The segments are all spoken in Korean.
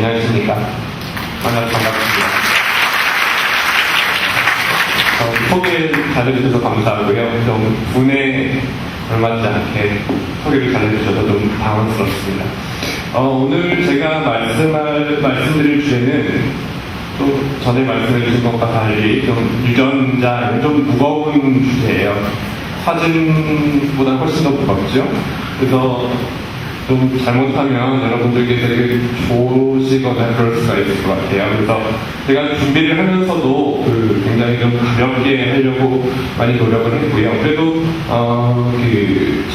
안녕하십니까. 반갑습니다. 소개 잘해주셔서 감사하고요. 좀 분에 걸맞지 않게 소개를 잘해주셔서 좀 당황스럽습니다. 오늘 제가 말씀드릴 주제는 또 전에 말씀해주신 것과 달리 좀 유전자, 좀 무거운 주제예요. 사진보다 훨씬 더 무겁죠? 그래서 좀 잘못하면 여러분들께 되게 좋으시거나 그럴 수가 있을 것 같아요. 그래서 제가 준비를 하면서도 굉장히 좀 가볍게 하려고 많이 노력을 했고요. 그래도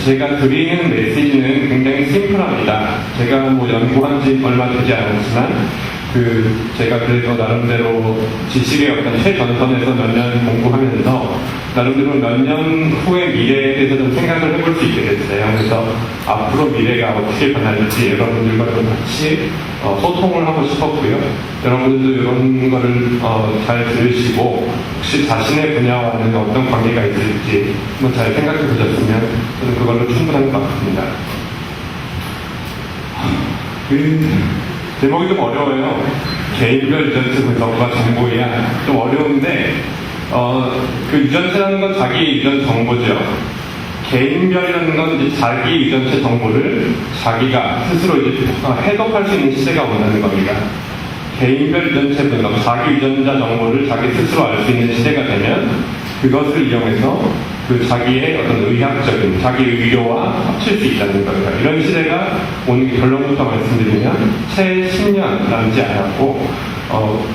제가 드리는 메시지는 굉장히 심플합니다. 제가 뭐 연구한 지 얼마 되지 않았지만 제가 그래도 나름대로 지식의 어떤 최전선에서 몇 년 공부하면서 나름대로 몇 년 후의 미래에 대해서 좀 생각을 해볼 수 있게 됐어요. 그래서 앞으로 미래가 어떻게 변할지 여러분들과 좀 같이 소통을 하고 싶었고요. 여러분들도 이런 거를 잘 들으시고 혹시 자신의 분야와는 어떤 관계가 있을지 한번 잘 생각해 보셨으면 저는 그걸로 충분한 것 같습니다. 제목이 좀 어려워요. 개인별 유전체 분석과 정보이야. 좀 어려운데, 유전체라는 건 자기 유전 정보죠. 개인별이라는 건 이제 자기 유전체 정보를 자기가 스스로 이제 해독할 수 있는 시대가 온다는 겁니다. 개인별 유전체 분석, 자기 유전자 정보를 자기 스스로 알 수 있는 시대가 되면 그것을 이용해서 자기의 어떤 의학적인 자기 의료와 합칠 수 있다는 겁니다. 이런 시대가 오는 결론부터 말씀드리면 채 10년 남지 않았고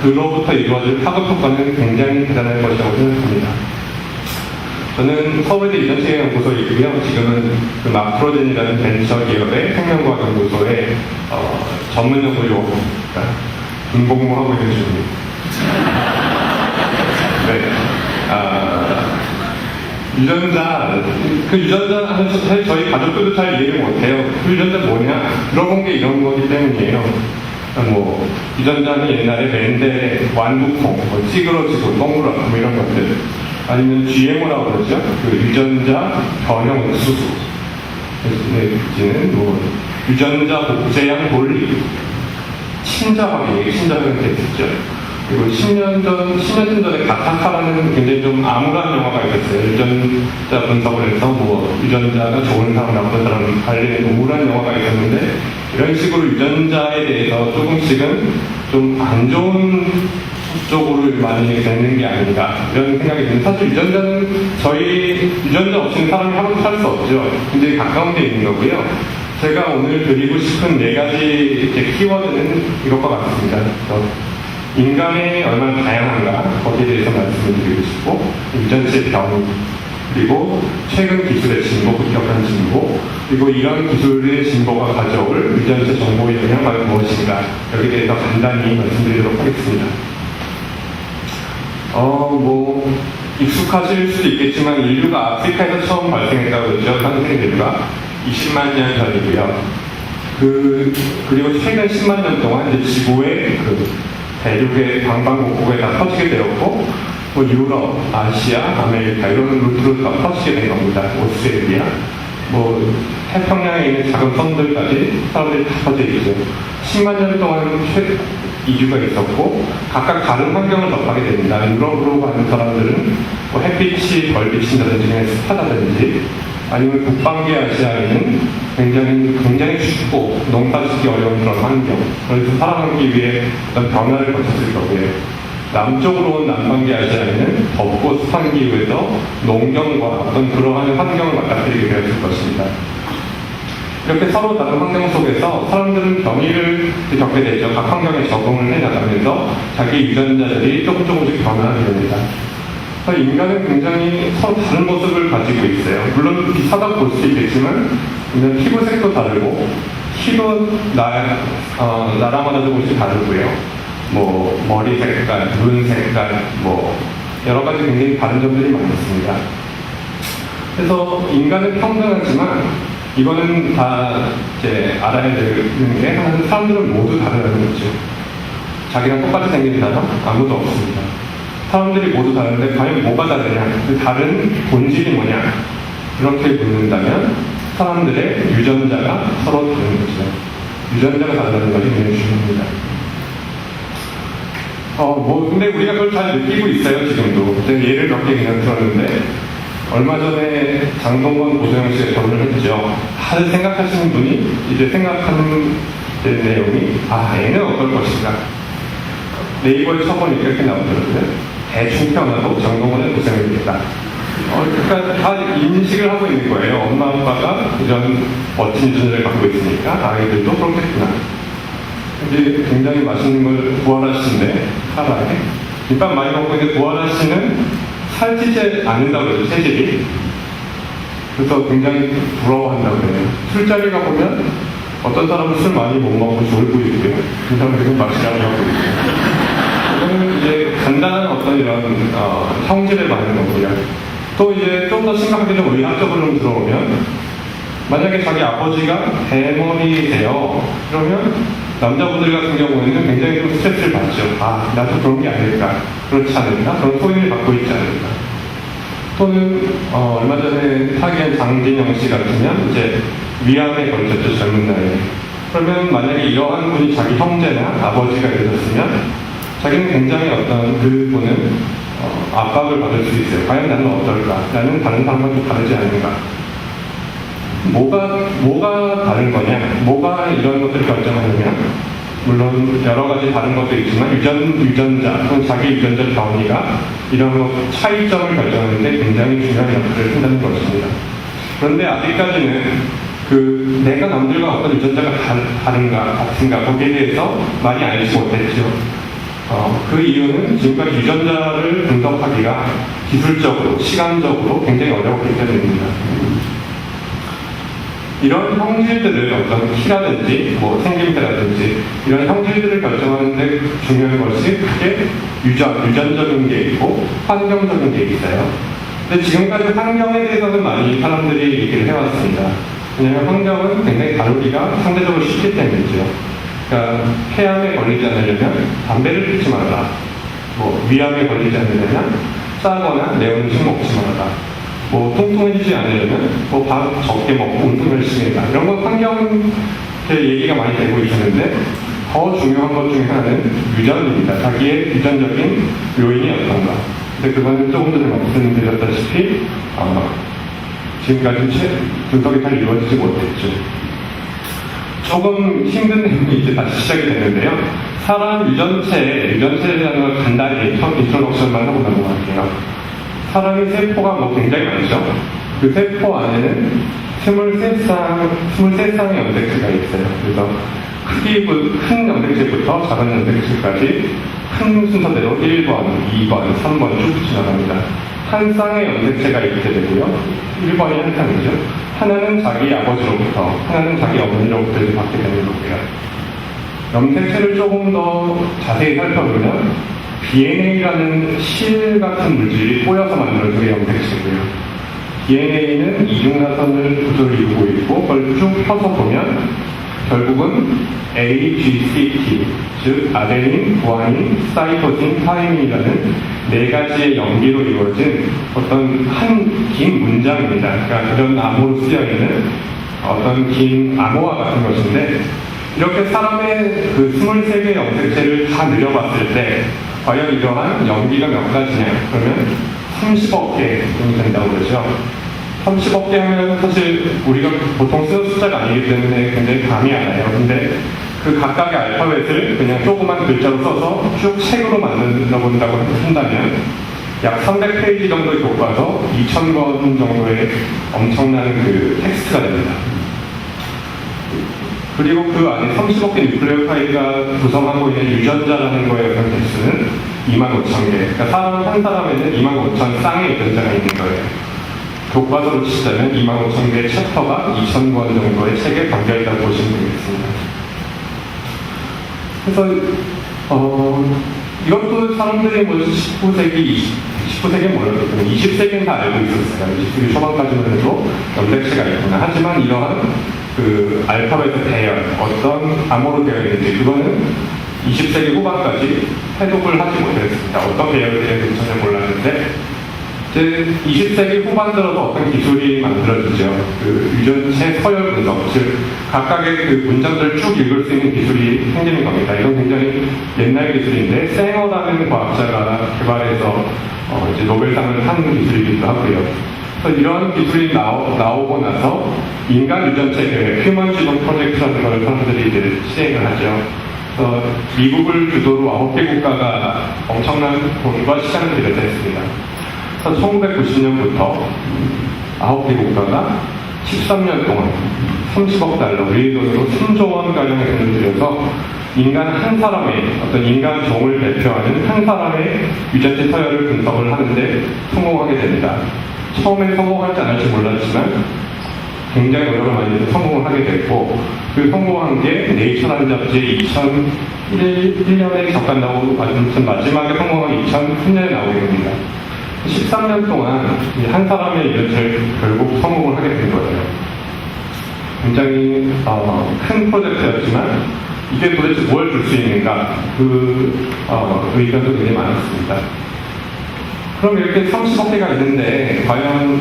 그로부터 이루어질 파급 효과는 굉장히 대단할 것이라고 생각합니다. 저는 서울대 유전체 연구소에 있고요. 지금은 마크로젠이라는 벤처 기업의 생명과학 연구소의 전문 연구요 군복무하고 있는 중입니다. 네. 유전자 하면서 사실 저희 가족들도 잘 이해를 못해요. 유전자 뭐냐? 들어본 게 이런 거기 때문이에요. 유전자는 옛날에 멘델의 완두콩, 찌그러지고 동그랗고 이런 것들. 아니면 GMO라고 그러죠. 유전자 변형 옥수수. 내지는 유전자 복제양 돌리. 친자확인, 친자확인 됐죠. 그리고 10년 전에 가타카라는 굉장히 좀 암울한 영화가 있었어요. 유전자 분석을 해서 유전자가 좋은 사람, 나쁜 사람 관련된 우울한 영화가 있었는데 이런 식으로 유전자에 대해서 조금씩은 좀 안 좋은 쪽으로 많이 되는 게 아닌가 이런 생각이 드는데 사실 유전자는 유전자 없이는 사람이 하루도 살 수 없죠. 굉장히 가까운 데 있는 거고요. 제가 오늘 드리고 싶은 4가지 키워드는 이것과 같습니다. 인간이 얼마나 다양한가 거기에 대해서 말씀을 드리고 싶고 유전체 변이 그리고 최근 기술의 진보, 급격한 진보 그리고 이런 기술의 진보가 가져올 유전체 정보의 영향은 무엇인가 여기에 대해서 간단히 말씀드리도록 하겠습니다. 익숙하실 수도 있겠지만 인류가 아프리카에서 처음 발생했다고 그러죠. 현생 인류가 20만 년 전이고요. 그리고 최근 10만 년 동안 이제 지구의 대륙의 방방곡곡에 다 퍼지게 되었고 유럽, 아시아, 아메리카 이런 루트로 다 퍼지게 된 겁니다. 오스트레일리아, 태평양에 있는 작은 섬들까지 사람들이 다 퍼져 있죠. 10만 년 동안 이주가 있었고 각각 다른 환경을 접하게 됩니다. 유럽으로 가는 사람들은 햇빛이 덜 비친다든지 습하다든지 아니면 북방계 아시아에는 굉장히 춥고 농사짓기 어려운 그런 환경 그래서 살아남기 위해 어떤 변화를 거쳤을 거고요. 남쪽으로 온 남방계 아시아에는 덥고 습한 기후에서 농경과 어떤 그러한 환경을 맞닥뜨리게 되었을 것입니다. 이렇게 서로 다른 환경 속에서 사람들은 변이를 겪게 되죠. 각 환경에 적응을 해나가면서 자기 유전자들이 조금씩 변화하게 됩니다. 인간은 굉장히 서로 다른 모습을 가지고 있어요. 물론 비슷하다고 볼 수 있겠지만 피부색도 다르고 키도 나라마다 조금씩 다르고요. 머리 색깔, 눈 색깔, 여러 가지 굉장히 다른 점들이 많습니다. 그래서 인간은 평등하지만 이거는 다 알아야 되는 게 사람들은 모두 다르다는 거죠. 자기랑 똑같이 생긴 사람 아무도 없습니다. 사람들이 모두 다른데 과연 뭐가 다르냐? 그 다른 본질이 뭐냐? 그렇게 묻는다면 사람들의 유전자가 서로 다른 거죠. 유전자가 다르다는 것이 굉장히 중요합니다. 근데 우리가 그걸 잘 느끼고 있어요, 지금도. 제가 예를 몇 개 그냥 들었는데, 얼마 전에 장동건 고소영 씨가 결혼을 했죠. 다들 생각하시는 분이, 이제 생각하는 내용이, 애는 어떨 것인가. 네이버에 쳐보니까 이렇게 나오더라고요. 대충 태어나도 장동건은 고생이겠다. 그러니까 다 인식을 하고 있는 거예요. 엄마, 아빠가 이런 멋진 유전자를 갖고 있으니까 아이들도 그렇겠구나. 이제 굉장히 맛있는 걸 부활하 씨인데, 하나에. 김밥 많이 먹고 있는데 부활하 씨는 살찌지 않는다고 그러죠, 체질이. 그래서 굉장히 부러워한다고 그래요. 술자리 가보면 어떤 사람은 술 많이 못 먹고 졸고 있고요. 그 사람은 맛이라고 하고 있고요. 이거는 이제 간단한 어떤 이런 형질에 맞는 거고요. 또 이제 좀 더 심각하게 좀 의학적으로 좀 들어오면, 만약에 자기 아버지가 대머리세요. 그러면 남자분들 같은 경우에는 굉장히 좀 스트레스를 받죠. 나도 그런 게 아닐까. 그렇지 않을까? 그런 소인을 받고 있지 않을까. 또는, 얼마 전에 타기한 장진영 씨 같으면 이제 위암에 걸렸죠, 젊은 나이에. 그러면 만약에 이러한 분이 자기 형제나 아버지가 되셨으면 자기는 굉장히 어떤 그분은 압박을 받을 수 있어요. 과연 나는 어떨까? 나는 다른 사람과 좀 다르지 않은가? 뭐가 다른 거냐? 뭐가 이런 것들을 결정하느냐? 물론 여러 가지 다른 것도 있지만 유전자 또는 자기 유전자 변이가 이런 차이점을 결정하는데 굉장히 중요한 역할을 한다는 것입니다. 그런데 아직까지는 내가 남들과 어떤 유전자가 다른가 같은가 거기에 대해서 많이 알지 못했죠. 그 이유는 지금까지 유전자를 분석하기가 기술적으로, 시간적으로 굉장히 어려웠기 때문입니다. 이런 형질들을 어떤 키라든지 생김새라든지 이런 형질들을 결정하는 데 중요한 것이 크게 유전적인 게 있고 환경적인 게 있어요. 근데 지금까지 환경에 대해서는 많이 사람들이 얘기를 해왔습니다. 왜냐하면 환경은 굉장히 다루기가 상대적으로 쉽기 때문이죠. 그러니까 폐암에 걸리지 않으려면 담배를 피우지 말아라. 위암에 걸리지 않으려면 짜거나 매운 음식 먹지 말아라. 통통해지지 않으려면 밥 적게 먹고 운동 열심히 해라. 이런 건 환경 얘기가 많이 되고 있었는데, 더 중요한 것 중에 하나는 유전입니다. 자기의 유전적인 요인이 어떤가. 근데 그거는 조금 전에 말씀드렸다시피 지금까지 분석이 잘 이루어지지 못했죠. 조금 힘든 내용이 이제 다시 시작이 됐는데요. 사람 유전체에 대한 걸 간단히 인트로덕션만 하고 넘어갈게요. 사람의 세포가 굉장히 많죠. 그 세포 안에는 23쌍의 염색체가 있어요. 그래서 큰 염색체부터 작은 염색체까지 큰 순서대로 1번, 2번, 3번 쭉 지나갑니다. 한 쌍의 염색체가 있게 되고요. 1번이 한 쌍이죠. 하나는 자기 아버지로부터, 하나는 자기 어머니로부터 받게 되는 거고요. 염색체를 조금 더 자세히 살펴보면 DNA라는 실 같은 물질이 꼬여서 만들어진 염색체고요. DNA는 이중나선을 구조를 이루고 있고, 그걸 쭉 펴서 보면 결국은 AGCT, 즉 아데닌, 구아닌, 사이토신, 타이민이라는 4가지의 염기로 이루어진 어떤 한 긴 문장입니다. 그러니까 이런 암호로 쓰여있는 어떤 긴 암호화 같은 것인데, 이렇게 사람의 23개의 염색체를 다 늘려봤을 때 과연 이러한 염기가 몇 가지냐? 그러면 30억 개 정도 된다고 그러죠. 30억 개 하면 사실 우리가 보통 쓰는 숫자가 아니기 때문에 굉장히 감이 안 와요. 근데 그 각각의 알파벳을 그냥 조그만 글자로 써서 쭉 책으로 만들어 본다고 한다면 약 300페이지 정도의 교과서 2,000권 정도의 엄청난 텍스트가 됩니다. 그리고 그 안에 30억 개 뉴클레오타이드가 구성하고 있는 유전자라는 거에 어떤 개수는 25,000개. 그러니까 사람 한 사람에는 25,000쌍의 유전자가 있는 거예요. 교과서로 치자면 25,000개의 챕터가 2,000권 정도의 책에 담겨있다고 보시면 되겠습니다. 그래서 이것도 사람들이 19세기에 몰랐거든요. 20세기는 다 알고 있었어요. 20세기 초반까지만 해도 염색체가 있구나. 하지만 이러한 알파벳의 배열, 어떤 암호로 되어 있는지 그거는 20세기 후반까지 해독을 하지 못했습니다. 어떤 배열이 되는지 전혀 몰랐는데 이제 20세기 후반 들어서 어떤 기술이 만들어지죠. 그 유전체 서열 분석, 즉 각각의 그 문장들을 쭉 읽을 수 있는 기술이 생기는 겁니다. 이건 굉장히 옛날 기술인데 쌩어라는 과학자가 개발해서 이제 노벨상을 탄 기술이기도 하고요. 그래서 이런 기술이 나오고 나서 인간 유전체 계획, 휴먼 지노 프로젝트라는 걸 사람들이 이제 시행을 하죠. 그래서 미국을 주도로 9개 국가가 엄청난 돈과 시간을 들여댔습니다. 1990년부터 9개 국가가 13년 동안 30억 달러, 우리 돈으로 3조 원가량의 돈을 들여서 인간 한 사람의, 어떤 인간 종을 대표하는 한 사람의 유전체 서열을 분석을 하는데 성공하게 됩니다. 처음엔 성공할지 안 할지 몰랐지만 굉장히 노력을 많이 해서 성공을 하게 됐고, 그 성공한 게 네이처라는 잡지에 2001년에 잠깐 나오고, 아무튼 마지막에 성공한 2003년에 나오게 됩니다. 13년 동안 한 사람의 유전체를 결국 성공을 하게 된 거예요. 굉장히 큰 프로젝트였지만 이게 도대체 뭘 줄 수 있는가, 그 의견도 굉장히 많았습니다. 그럼 이렇게 30억 개가 있는데 과연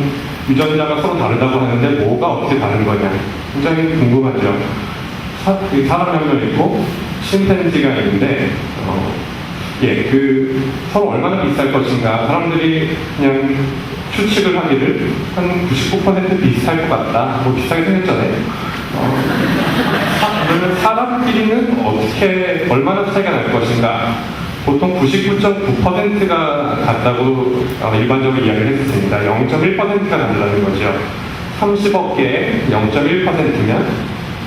유전자가 서로 다르다고 하는데 뭐가 어떻게 다른 거냐, 굉장히 궁금하죠. 사람이 한 명 있고 침팬지가 있는데 서로 얼마나 비쌀 것인가, 사람들이 그냥 추측을 하기를 한 99% 비슷할 것 같다. 뭐 비슷하게 생겼잖아요. 그러면 사람끼리는 어떻게, 얼마나 차이가 날 것인가? 보통 99.9%가 같다고 일반적으로 이야기를 했습니다. 0.1%가 다르다는 거죠. 30억 개에 0.1%면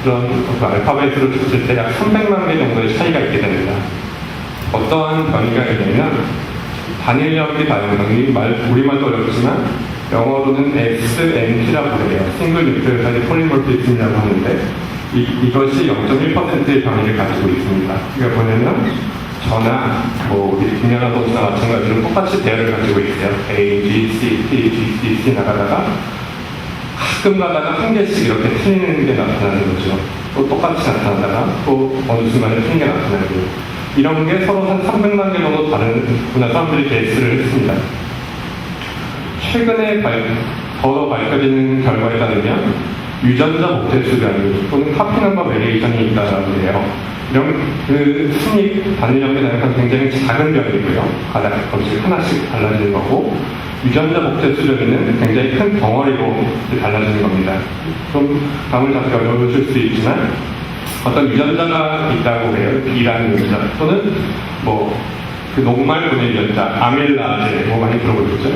그런 알파벳으로 줬을 때 약 300만 개 정도의 차이가 있게 됩니다. 어떠한 변이가 있냐면 단일연기 다양성이, 우리말도 어렵지만 영어로는 SNP라고 해요. 싱글 뉴클레오타이드 폴리모르피즘이라고 하는데 이것이 0.1%의 변이를 가지고 있습니다. 그러니까 뭐냐면 저나 우리 김연아 선수나 마찬가지로 똑같이 대열을 가지고 있어요. A, G, C, T, G, C, C 나가다가 가끔 가다가 한 개씩 이렇게 틀리는 게 나타나는 거죠. 또 똑같이 나타나다가 또 어느 순간에 틀린 게 나타나고, 이런 게 서로 한 300만 개 정도 다르구나 사람들이 베이스를 했습니다. 최근에 더 밝혀지는 결과에 따르면 유전자 목태수 변이 또는 카피 넘버 베리에이션이 있다고 해요. 이런 그 순위 단일연계 다양성 굉장히 작은 변이고요. 가끔씩 하나씩 달라지는 거고, 유전자 목태수 변이는 굉장히 큰 덩어리로 달라지는 겁니다. 좀 감을 잡기 어려우실 수 있지만 어떤 유전자가 있다고 해요. B라는 유전자 또는 그 녹말분해 유전자, 아밀라제 많이 들어보셨죠?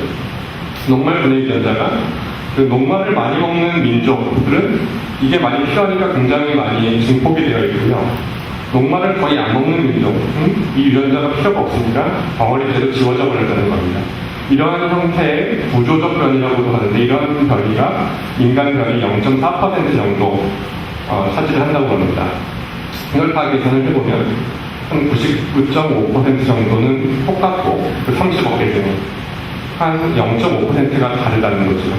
녹말분해 유전자가 그 녹말을 많이 먹는 민족들은 이게 많이 필요하니까 굉장히 많이 증폭이 되어 있고요. 녹말을 거의 안 먹는 민족은 이 유전자가 필요가 없으니까 덩어리째로 지워져 버린다는 겁니다. 이러한 형태의 구조적 변이라고도 하는데, 이런 변이가 인간 변이 0.4% 정도 차지를 한다고 합니다. 이걸 다 계산을 해보면 한 99.5% 정도는 똑같고, 그 30억 개 중에 한 0.5%가 다르다는 거죠.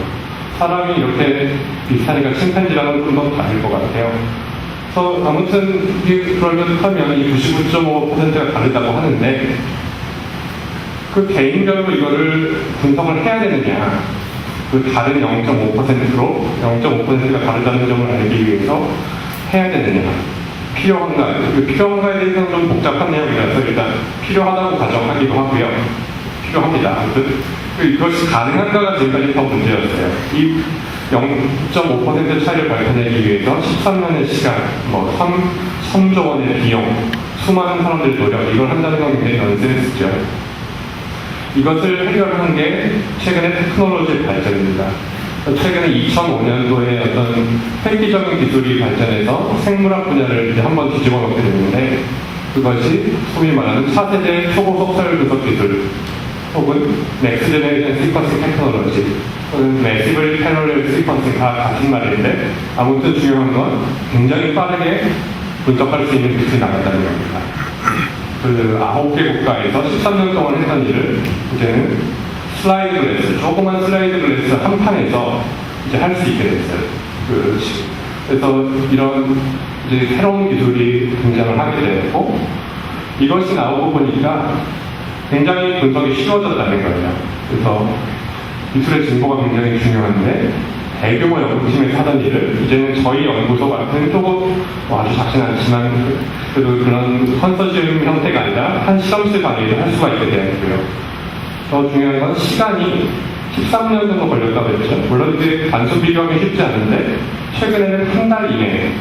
사람이 이렇게 비슷하니까 침팬지랑은 좀 더 다를 것 같아요. 그래서 아무튼 그러면 이 99.5%가 다르다고 하는데, 그 개인별로 이거를 분석을 해야 되느냐, 그 다른 0.5%로 0.5%가 다르다는 점을 알기 위해서 해야 되느냐, 필요한가, 그 필요한가에 대해서는 좀 복잡한 내용이라서 일단 필요하다고 가정하기도 하고요. 필요합니다. 아무튼 이것이 가능한가가 지금까지 더 문제였어요. 이 0.5% 차이를 밝혀내기 위해서 13년의 시간, 3조 원의 비용, 수많은 사람들의 노력, 이걸 한다는 건 굉장히 넌센스죠. 이것을 해결한 게 최근의 테크놀로지의 발전입니다. 최근에 2005년도에 어떤 획기적인 기술이 발전해서 생물학 분야를 이제 한번 뒤집어 놓게 됐는데, 그것이 소위 말하는 차세대 초고속 서열 분석 기술, 혹은 넥스트 제너레이션 시퀀싱 테크놀로지, 혹은 매시블 패러렐 시퀀싱 다 같은 말인데, 아무튼 중요한 건 굉장히 빠르게 분석할 수 있는 기술이 나간다는 겁니다. 그 9개 국가에서 13년 동안 했던 일을 이제는 슬라이드 글래스, 조그만 슬라이드 글래스 한 판에서 이제 할 수 있게 됐어요. 그래서 이런 이제 새로운 기술이 등장을 하게 되었고, 이것이 나오고 보니까 굉장히 분석이 쉬워졌다는 거예요. 그래서 기술의 진보가 굉장히 중요한데 대규모 연구팀에서 하던 일을 이제는 저희 연구소 같은 조금 아주 작진 않지만 그래도 그런 컨소시엄 형태가 아니라 한 실험실 단위로 할 수가 있게 되었고요. 더 중요한 건 시간이 13년 정도 걸렸다고 했죠. 물론 이제 단순 비교하기 쉽지 않은데 최근에는 한 달 이내에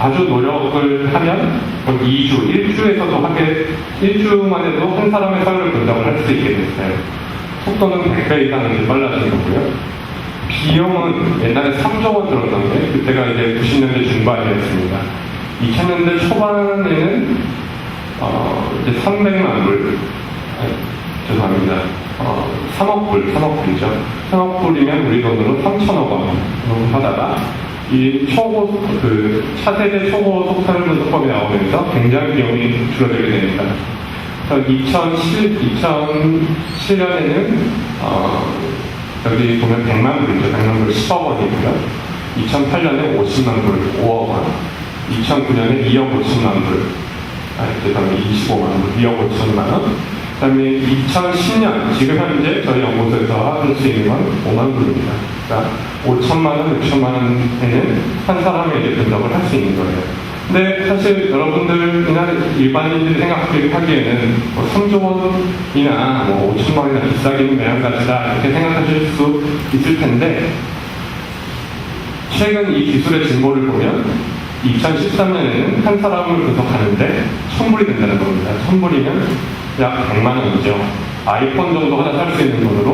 아주 노력을 하면 2주, 1주에서도 하게 1주만 해도 한 사람의 썰을 분석을 할 수 있게 됐어요. 속도는 100배 이상 이제 빨라진 거고요. 비용은 옛날에 3조 원 들었는데 그때가 이제 90년대 중반이었습니다. 2000년대 초반에는 이제 300만 불, 죄송합니다. 3억 불이죠. 3억 불이면 우리 돈으로 3천억 원 하다가 이 차세대 초고 속탄 분석법이 나오면서 굉장히 비용이 줄어들게 됩니다. 2007년에는 여기 보면 100만 불이죠. 100만 불 10억 원이고요. 2008년에 50만 불 5억 원. 2009년에 2억 5천만 불. 죄송합니다. 25만 불 2억 5천만 원. 그 다음에 2010년, 지금 현재 저희 연구소에서 할 수 있는 건 5만 불입니다. 그러니까 5천만 원, 6천만 원에는 한 사람이 이제 분석을 할 수 있는 거예요. 근데 사실 여러분들이나 일반인들이 생각하기에는 3조 원이나 5천만 원이나 비싸기는 매한가지다 이렇게 생각하실 수 있을 텐데 최근 이 기술의 진보를 보면 2013년에는 한 사람을 분석하는데 1000불이 된다는 겁니다. 1000불이면 약 100만 원이죠. 아이폰 정도 하나 살 수 있는 돈으로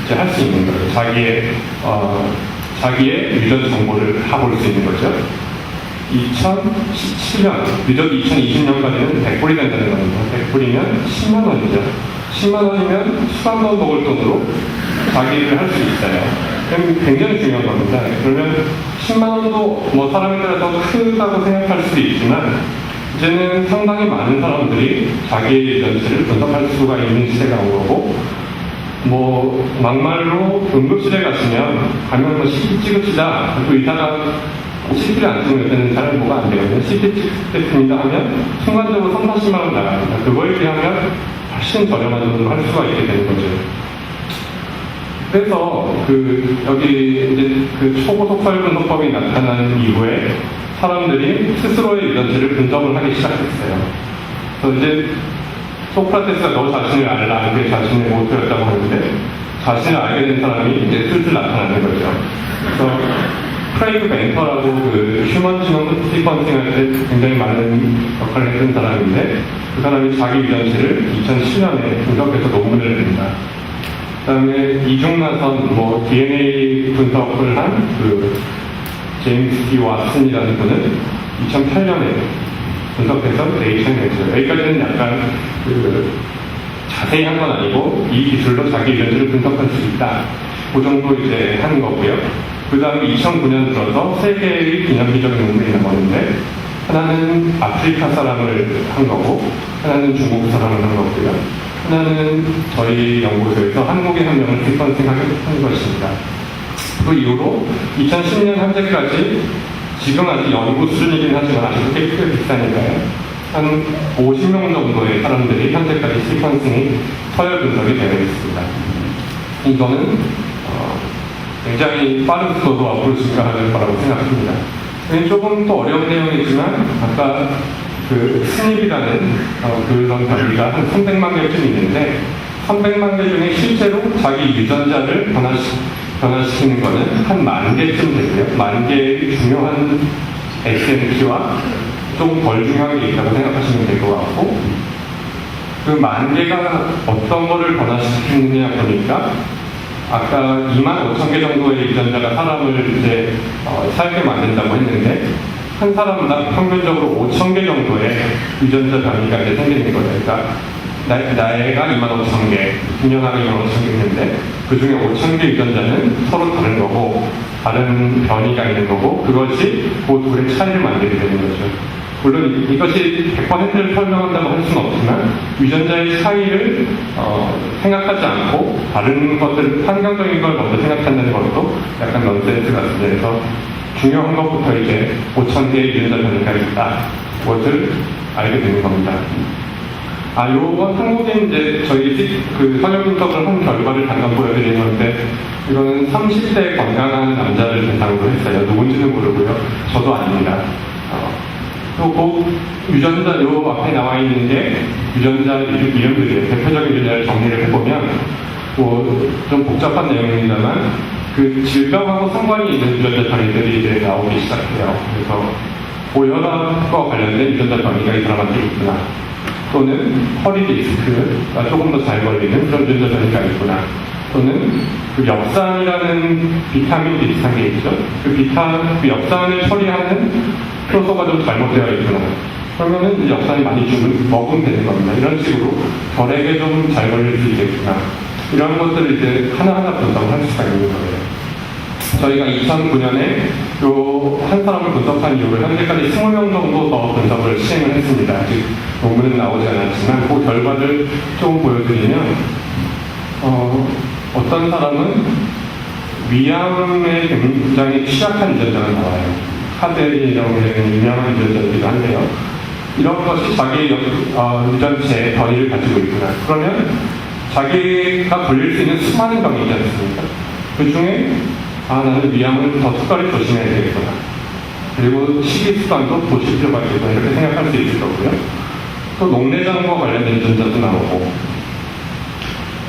이제 할 수 있는 거예요. 자기의 유전 정보를 해볼 수 있는 거죠. 2017년, 늦어도 2020년까지는 100불이 된다는 겁니다. 100불이면 10만 원이죠. 10만 원이면 수강돈 먹을 돈으로 자기를 할 수 있어요. 굉장히 중요한 겁니다. 그러면 10만 원도 사람에 따라서 크다고 생각할 수도 있지만 이제는 상당히 많은 사람들이 자기의 유전체를 분석할 수가 있는 시대가 온 거고 막말로 응급실에 가시면 가면 CT 찍읍시다. 또 의사가 CT를 안 찍으면 요새는 잘 뭐가 안 되거든요. CT 찍겠습니다 하면 순간적으로 3, 40만 원 나갑니다. 그거에 비하면 훨씬 저렴한 돈으로 할 수가 있게 되는 거죠. 그래서 여기 이제 초고 속설 분석법이 나타난 이후에 사람들이 스스로의 유전체를 분석을 하기 시작했어요. 그래서 이제 소크라테스가 너 자신을 알라 그게 자신의 모토였다고 하는데 자신을 알게 된 사람이 이제 슬슬 나타나는 거죠. 그래서 크레이그 벤터라고 휴먼 지노 시퀀싱 할 때 굉장히 많은 역할을 했던 사람인데 그 사람이 자기 유전체를 2007년에 분석해서 논문을 냅니다. 그 다음에 이중나선 DNA 분석을 한 제임스 D. 왓슨이라는 분은 2008년에 분석해서 네이처에 냈어요. 여기까지는 약간 자세히 한 건 아니고 이 기술로 자기 유전체를 분석할 수 있다. 그 정도 이제 하는 거고요. 그 다음에 2009년 들어서 세 개의 기념비적인 논문이 나오는데 하나는 아프리카 사람을 한 거고 하나는 중국 사람을 한 거고요. 하나는 저희 연구소에서 한국의 한 명을 시퀀싱한 것입니다. 그 이후로 2010년 현재까지 지금 아직 연구 수준이긴 하지만 아직도 꽤 비싸니까요. 한 50명 정도의 사람들이 현재까지 시퀀싱이 서열 분석이 되어 있습니다. 이거는 굉장히 빠른 속도로 앞으로 증가할 거라고 생각합니다. 조금 더 어려운 내용이지만 아까 스닙이라는 그런 단위가 한 300만 개쯤 있는데 300만 개 중에 실제로 자기 유전자를 변화시키는 거는 한 10,000개쯤 되고요. 10,000개의 중요한 SNP와 좀 덜 중요한 게 있다고 생각하시면 될 것 같고 그 10,000개가 어떤 거를 변화시키느냐 보니까 아까 25,000개 정도의 유전자가 사람을 이제 살게 만든다고 했는데 한 사람당 평균적으로 5,000개 정도의 유전자 변이가 이제 생기는 거예요. 그러니까 나이가 25,000개, 김연아가 25,000개 있는데 그 중에 5,000개 유전자는 서로 다른 거고 다른 변이가 있는 거고 그것이 그 둘의 차이를 만들게 되는 거죠. 물론 이것이 100%를 설명한다고 할 수는 없지만 유전자의 차이를 생각하지 않고 다른 것들, 환경적인 걸 먼저 생각한다는 것도 약간 넌센스 같습니다. 그래서 중요한 것부터 이제 5,000개의 유전자 변이가 있다. 그것을 알게 되는 겁니다. 요건 한국에 이제 저희 그 성형 분석을 한 결과를 잠깐 보여드리는 건데, 이거는 30대 건강한 남자를 대상으로 했어요. 누군지는 모르고요. 저도 아닙니다. 또 유전자, 요 앞에 나와 있는 게 유전자 이름들이에요. 대표적인 유전자를 정리를 해보면, 좀 복잡한 내용입니다만, 그 질병하고 상관이 있는 유전자 변이들이 이제 나오기 시작해요. 그래서 고혈압과 관련된 유전자 변이가 이 사람한테 있구나. 또는 허리 디스크가 조금 더 잘 걸리는 그런 유전자 변이가 있구나. 또는 그 엽산이라는 비타민 비슷한 게 있죠. 그 엽산을 처리하는 효소가 좀 잘못되어 있구나. 그러면은 이제 엽산이 많이 먹으면 되는 겁니다. 이런 식으로 결핵에 좀 잘 걸릴 수 있겠구나. 이런 것들을 이제 하나하나 분석을 할 수가 있는 거예요. 저희가 2009년에 한 사람을 분석한 이후로 현재까지 20명 정도 더 분석을 시행을 했습니다. 아직 논문은 나오지 않았지만 그 결과를 좀 보여드리면 어떤 사람은 위암에 굉장히 취약한 유전자가 나와요. 카데이라고 하는 유명한 유전자이기도 한데요. 이런 것이 자기 유전체의 변이를 가지고 있구나. 그러면 자기가 걸릴 수 있는 수많은 병이 있지 않습니까? 그 중에 나는 위암을 더 특별히 조심해야 되겠구나. 그리고 식이습관도 고칠 필요가 있겠구나. 이렇게 생각할 수 있을 거고요. 또 녹내장과 관련된 유전자도 나오고,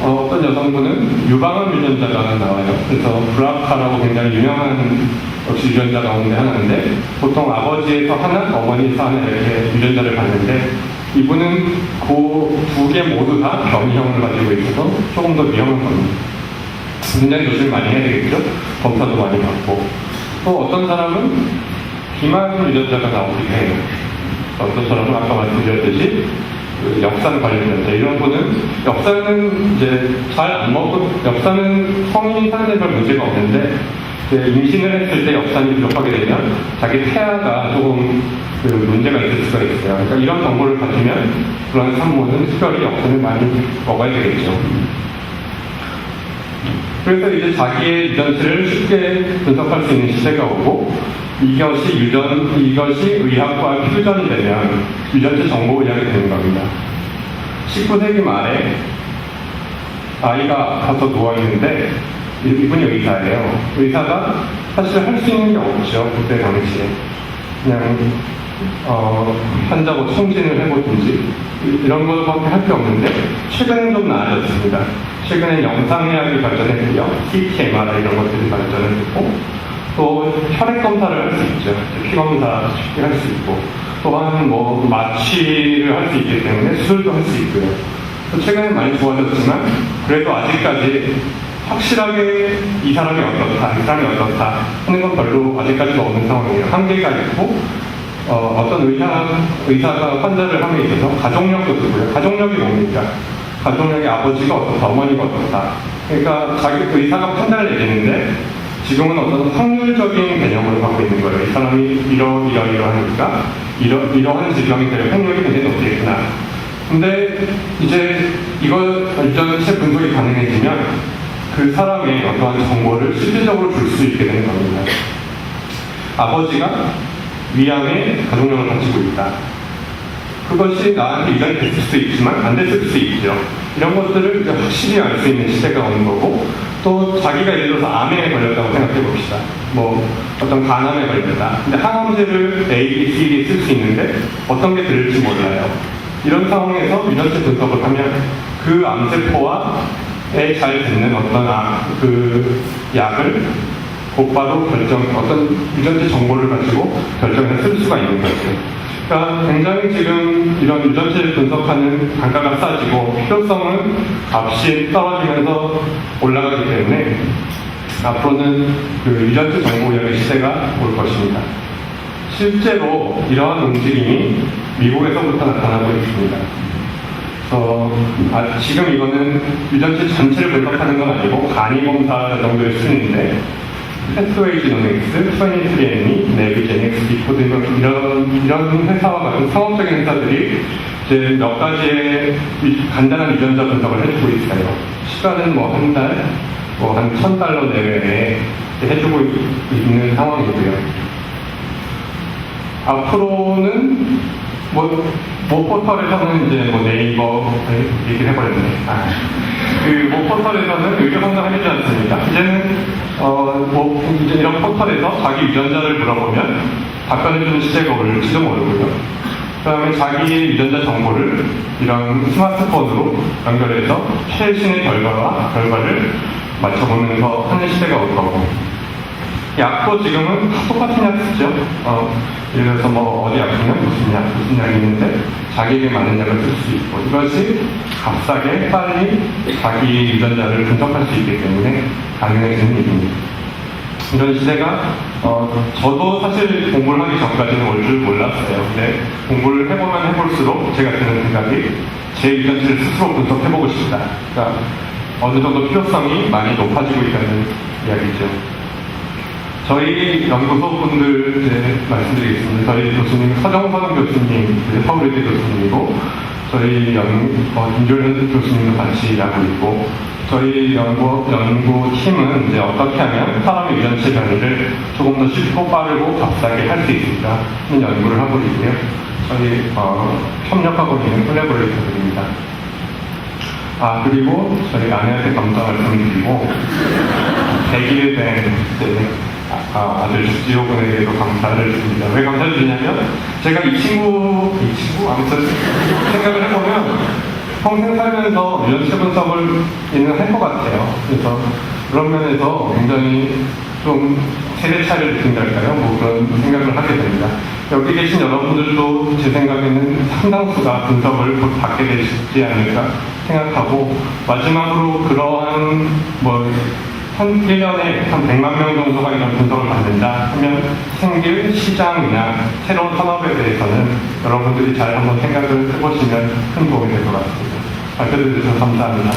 어떤 여성분은 유방암 유전자가 나와요. 그래서 브라카라고 굉장히 유명한 역시 유전자 가운데 하나인데, 보통 아버지에서 하나, 어머니에서 하나 이렇게 유전자를 받는데, 이분은 그 두 개 모두 다 변이형을 가지고 있어서 조금 더 위험한 겁니다. 굉장히 조심을 많이 해야 되겠죠? 검사도 많이 받고. 또 어떤 사람은 비만 유전자가 나오기도 해요. 어떤 사람은 아까 말씀드렸듯이 그 엽산 관련 유전자. 이런 분은 엽산은 이제 잘 안 먹고, 엽산은 성인이 사는데 별 문제가 없는데, 임신을 했을 때 엽산이 부족하게 되면 자기 태아가 조금 그 문제가 있을 수가 있어요. 그러니까 이런 정보를 가지면 그런 산모는 특별히 엽산을 많이 먹어야 되겠죠. 그래서 이제 자기의 유전체를 쉽게 분석할 수 있는 시대가 오고, 이것이 의학과 퓨전이 되면 유전체 정보의학이 되는 겁니다. 19세기 말에 아이가 아파서 누워있는데, 이분이 의사예요. 의사가 사실 할 수 있는 게 없죠. 그때 당시에. 그냥 환자 청진을 해보든지 이런 것밖에 할 게 없는데, 최근엔 좀 나아졌습니다. 최근에 영상의학이 발전했고요. CT, MRI 이런 것들이 발전을 했고, 또 혈액 검사를 할 수 있죠. 피 검사 쉽게 할 수 있고, 또한 마취를 할 수 있기 때문에 수술도 할 수 있고요. 최근에 많이 좋아졌지만, 그래도 아직까지 확실하게 이 사람이 어떻다, 이 사람이 어떻다 하는 건 별로 아직까지도 없는 상황이에요. 한계가 있고, 어떤 의사가 환자를 함에 있어서 가족력도 쓰고요. 가족력이 뭡니까? 가족력이 아버지가 어떻다, 어머니가 어떻다. 그러니까 자기 의사가 판단을 내리는데, 지금은 어떤 확률적인 개념으로 갖고 있는 거예요. 이 사람이 이러하니까 이러한 질병이 될 확률이 굉장히 높겠구나. 근데 이제 이걸 유전체 분석이 가능해지면 그 사람의 어떠한 정보를 실질적으로 줄 수 있게 되는 겁니다. 아버지가 위암에 가족력을 가지고 있다. 그것이 나한테 유전이 됐을 수 있지만 안 됐을 수 있죠. 이런 것들을 이제 확실히 알 수 있는 시대가 오는 거고, 또 자기가 예를 들어서 암에 걸렸다고 생각해 봅시다. 어떤 간암에 걸렸다. 근데 항암제를 A, B, C, D 쓸 수 있는데 어떤 게 들을지 몰라요. 이런 상황에서 유전체 분석을 하면 그 암세포와에 잘 듣는 어떤 그 약을 곧바로 어떤 유전체 정보를 가지고 결정해서 쓸 수가 있는 거죠. 그러니까 굉장히 지금 이런 유전체를 분석하는 단가가 싸지고 필요성은 값이 떨어지면서 올라가기 때문에 앞으로는 그 유전체 정보의학의 시대가 올 것입니다. 실제로 이러한 움직임이 미국에서부터 나타나고 있습니다. 지금 이거는 유전체 전체를 분석하는 건 아니고 간이 검사 정도의 수준인데, 패스웨이 지노믹스, 23andMe, 네비제닉스, 디코드 이런 회사와 같은 상업적인 회사들이 이제 몇 가지의 간단한 유전자 분석을 해주고 있어요. 시간은 한 달, 한 $1,000 내외에 해주고 있는 상황이고요. 앞으로는 포털에서는 이제 네이버, 네이버에 얘기를 해버렸네. 그 포털에서는 의료 상담을 해주지 않습니다. 이제는 이제 이런 포털에서 자기 유전자를 물어보면 답변해주는 시대가 올지도 모르고요. 그 다음에 자기의 유전자 정보를 이런 스마트폰으로 연결해서 최신의 결과를 맞춰보면서 하는 시대가 올 거고, 약도 지금은 똑같은 약 쓰죠. 예를 들어서 어디 아프면 무슨 약이 있는데 자기에게 맞는 약을 쓸 수 있고, 이것이 값싸게 빨리 자기 유전자를 분석할 수 있기 때문에 가능해지는 일입니다. 이런 시대가 저도 사실 공부를 하기 전까지는 올 줄 몰랐어요. 근데 공부를 해보면 해볼수록 제가 드는 생각이 제 유전자를 스스로 분석해보고 싶다. 그러니까 어느 정도 필요성이 많이 높아지고 있다는 이야기죠. 저희 연구소 분들 말씀드리겠습니다. 저희 교수님 서정선 교수님, 서울의대 교수님이고, 저희 김조현 교수님도 같이 일하고 있고, 저희 연구팀은 이제 어떻게 하면 사람의 유전체 변이를 조금 더 쉽고 빠르고 값싸게 할 수 있을까 하는 연구를 하고 있고요. 저희 협력하고 있는 콜래보레이터들입니다. 그리고 저희 아내한테 감사 말씀드리고 100일 된 아들 주지호군에게도 감사를 드립니다. 왜 감사를 드리냐면 제가 이 친구 아무튼 생각을 해보면 평생 살면서 유전체 분석을 할 것 같아요. 그래서 그런 면에서 굉장히 좀 세대 차이를 느낀달까요? 그런 생각을 하게 됩니다. 여기 계신 여러분들도 제 생각에는 상당수가 분석을 곧 받게 되지 않을까 생각하고, 마지막으로 그러한 1년에 한 100만 명 정도가 이런 분석을 받는다 하면 생길 시장이나 새로운 산업에 대해서는 여러분들이 잘 한번 생각을 해보시면 큰 도움이 될 것 같습니다. 발표해 주셔서 감사합니다.